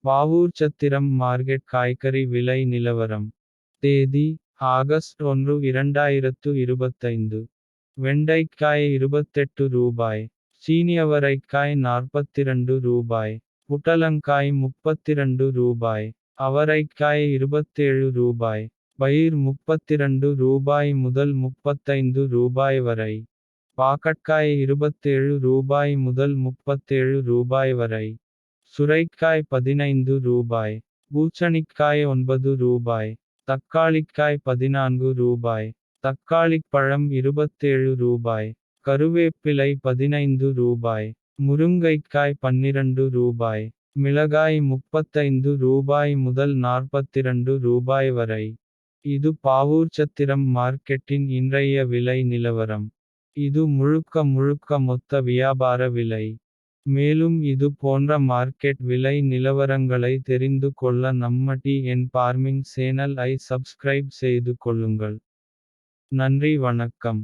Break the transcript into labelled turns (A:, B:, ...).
A: Pavoorchatram market காய்கறி விலை நிலவரம். தேதி ஆகஸ்ட் 1 2025. வெண்டைக்காய் 28 ரூபாய். சீனியவரைக்காய் 42 ரூபாய். புடலங்காய் 32 ரூபாய். அவரைக்காய் 27 ரூபாய். பயிர் 32 ரூபாய் முதல் 35 ரூபாய் வரை. பாகற்காய் 27 ரூபாய் முதல் 37 ரூபாய் வரை. சுரைக்காய் 15 ரூபாய். பூசணிக்காய் 9 ரூபாய். தக்காளிக்காய் 14 ரூபாய். தக்காளிப்பழம் 27 ரூபாய். கருவேப்பிலை 15 ரூபாய். முருங்கைக்காய் 12 ரூபாய். மிளகாய் 35 ரூபாய் முதல் 42 ரூபாய் வரை. இது பாவூர்சத்திரம் மார்க்கெட்டின் இன்றைய விலை நிலவரம். இது முழுக்க மொத்த வியாபார விலை. மேலும் இது போன்ற மார்க்கெட் விலை நிலவரங்களை தெரிந்து கொள்ள நம்ம TN Farming சேனல் ஐ சப்ஸ்கிரைப் செய்து கொள்ளுங்கள். நன்றி வணக்கம்.